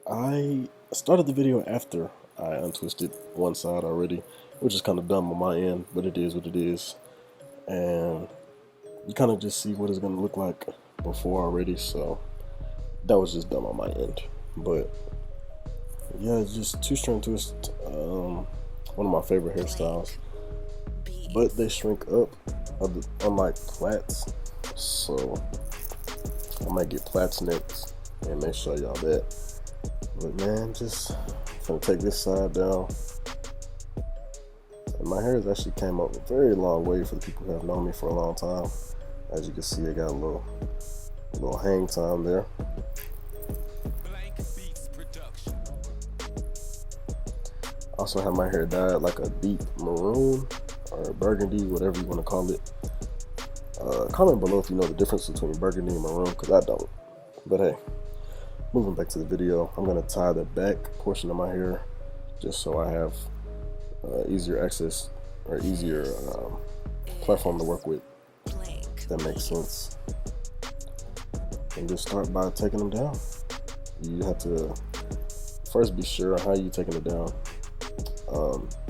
I started the video after I untwisted one side already, which is kind of dumb on my end, but it is what it is. And you kind of just see what it's going to look like before already, so that was just dumb on my end. But yeah, it's just two-strand twist, one of my favorite hairstyles. But they shrink up, unlike plaits, so I might get plaits next and make sure y'all that. But man, just gonna take this side down. And my hair has actually came up a very long way for the people who have known me for a long time. As you can see, I got a little hang time there. Also have my hair dyed like a deep maroon or burgundy, whatever you want to call it. Comment below if you know the difference between burgundy and maroon, because I don't. But hey, moving back to the video, I'm going to tie the back portion of my hair just so I have easier access or easier platform to work with, if that makes sense. And just start by taking them down. You have to first be sure how you're taking it down.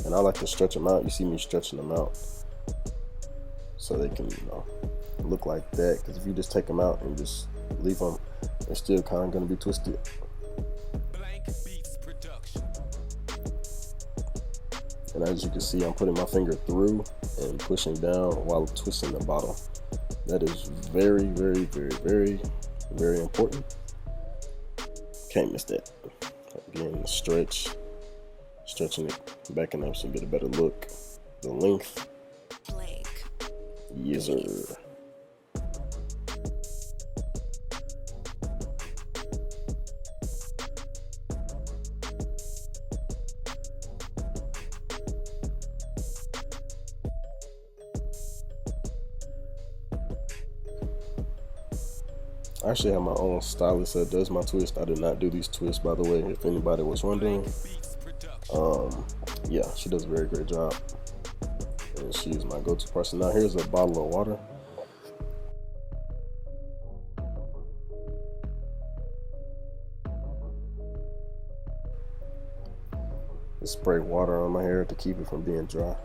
And I like to stretch them out. You see me stretching them out so they can, look like that. Because if you just take them out and just leave them, they're still kind of going to be twisted. And as you can see, I'm putting my finger through and pushing down while twisting the bottom. That is very, very, very, very, very important. Can't miss that. Again, stretching it, backing up so you get a better look. The length. Yes, sir. I actually have my own stylist that does my twist. I did not do these twists, by the way, if anybody was wondering. Yeah, she does a very great job. And she is my go-to person. Now here's a bottle of water. Just spray water on my hair to keep it from being dry.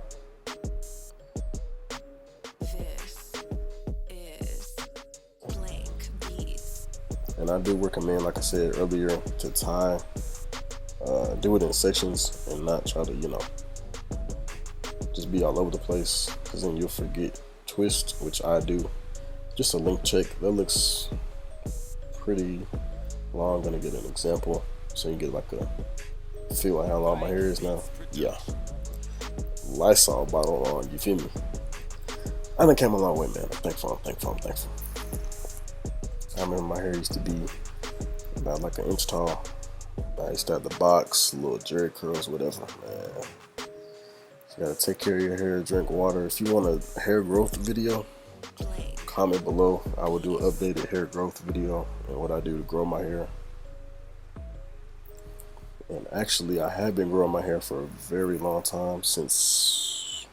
And I do recommend, like I said earlier, to tie, do it in sections and not try to, just be all over the place, because then you'll forget twist, which I do. Just a length check. That looks pretty long. I'm gonna get an example so you get like a feel of how long my hair is now. Yeah, Lysol bottle on, you feel me? I done came a long way, man. I'm thankful. I remember my hair used to be about like an inch tall. I used to have the box, little jerry curls, whatever, man. So you gotta take care of your hair, drink water. If you want a hair growth video, comment below. I will do an updated hair growth video and what I do to grow my hair. And actually, I have been growing my hair for a very long time, since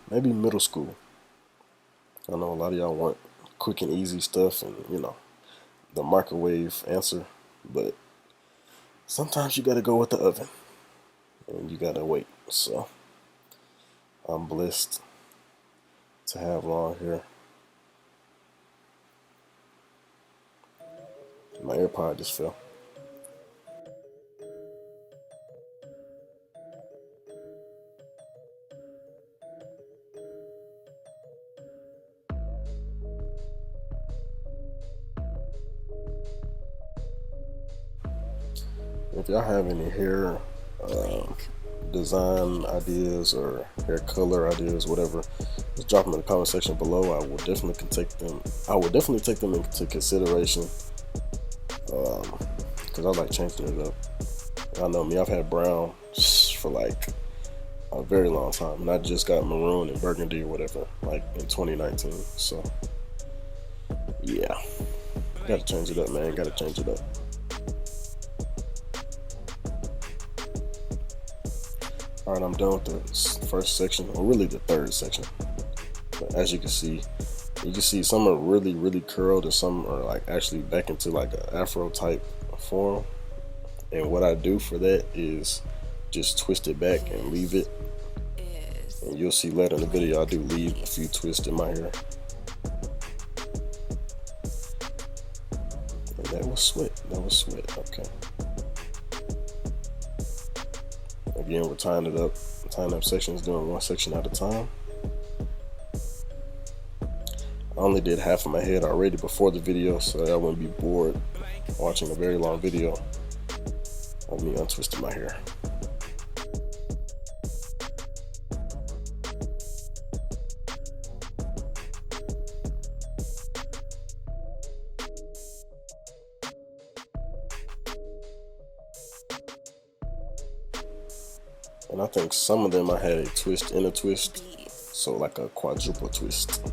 maybe middle school. I know a lot of y'all want quick and easy stuff and, the microwave answer, but sometimes you gotta go with the oven and you gotta wait. So I'm blessed to have long hair. My AirPod just fell. If y'all have any hair design ideas or hair color ideas, whatever, just drop them in the comment section below. I will definitely take them. Into consideration, because I like changing it up. I know me, I've had brown for like a very long time, and I just got maroon and burgundy or whatever, like in 2019. So yeah, gotta change it up, man. Gotta change it up. Alright, I'm done with the first section, or really the third section. But as you can see some are really, really curled and some are like actually back into like an afro type form. And what I do for that is just twist it back and leave it. And you'll see later in the video I do leave a few twists in my hair. And that was sweat. That was sweat. Okay. Again, we're tying it up. Tying up sections, doing one section at a time. I only did half of my head already before the video, so I wouldn't be bored watching a very long video of me untwisting my hair. And I think some of them I had a twist in a twist, so like a quadruple twist,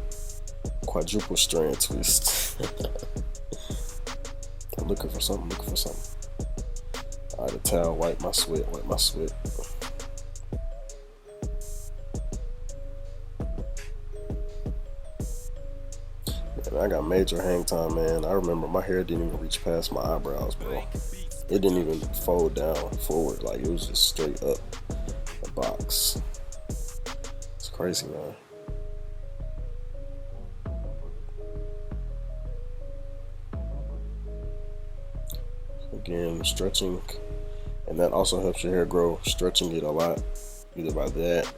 quadruple strand twist. I'm looking for something, looking for something. Alright, the towel, wipe my sweat, wipe my sweat. Man, I got major hang time, man. I remember my hair didn't even reach past my eyebrows, bro. It didn't even fold down forward, like it was just straight up the box. It's crazy, man. Again, stretching, and that also helps your hair grow. Stretching it a lot, either by that,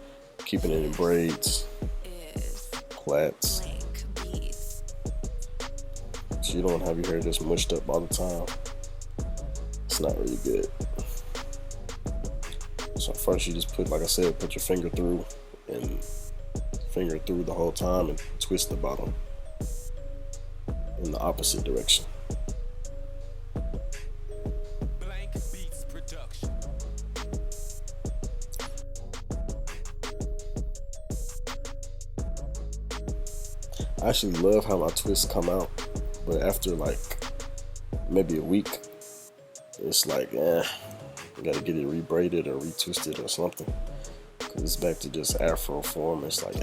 keeping it in braids, plaits, so you don't have your hair just mushed up all the time. It's not really good. So first you just put, like I said, put your finger through and finger through the whole time and twist the bottom in the opposite direction. I actually love how my twists come out, but after like maybe a week, it's like, you gotta get it rebraided or retwisted or something, because it's back to just afro form. It's like,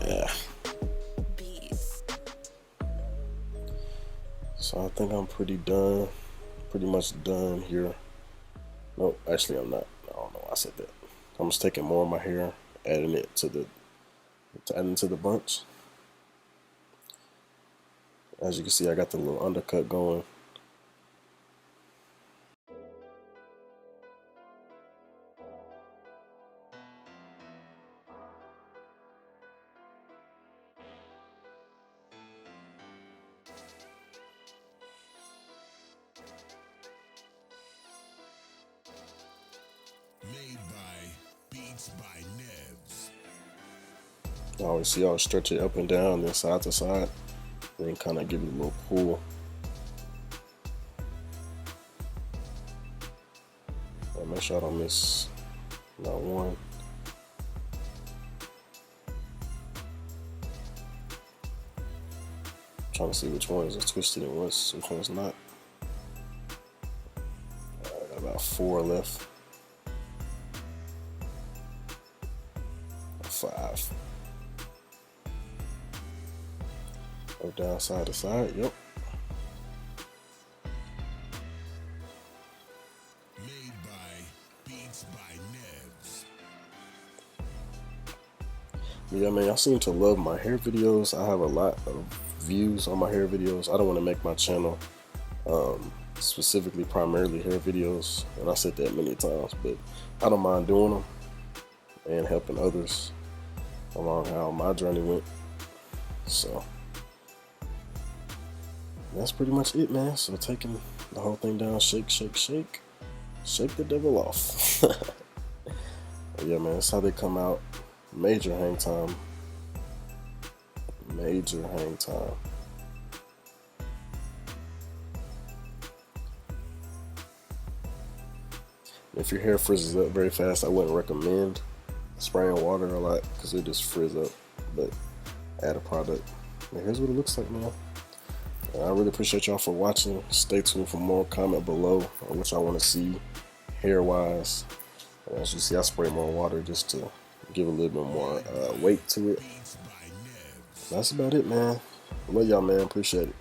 So I think I'm pretty much done here. No, actually I'm not. I don't know why I said that. I'm just taking more of my hair, adding it to the bunch. As you can see, I got the little undercut going. Made by Beats by Nevs. I always see y'all stretch it up and down, then side to side, then kind of give it a little pull. And make sure I don't miss not one. I'm trying to see which one is twisted and which one's not. I got about 4 left. 5. Go down side to side. Yep. Made by Beats by Nevs. Yeah, man, y'all seem to love my hair videos. I have a lot of views on my hair videos. I don't want to make my channel specifically primarily hair videos, and I said that many times, but I don't mind doing them and helping others along how my journey went. So that's pretty much it, man. So taking the whole thing down, shake, shake, shake, shake the devil off. Yeah, man, that's how they come out. Major hang time. Major hang time. If your hair frizzes up very fast, I wouldn't recommend spraying water a lot because it just frizz up, but add a product. And here's what it looks like, man. And I really appreciate y'all for watching. Stay tuned for more. Comment below on what y'all want to see hair wise. And as you see, I spray more water just to give a little bit more weight to it. That's about it, man. Love y'all, man. Appreciate it.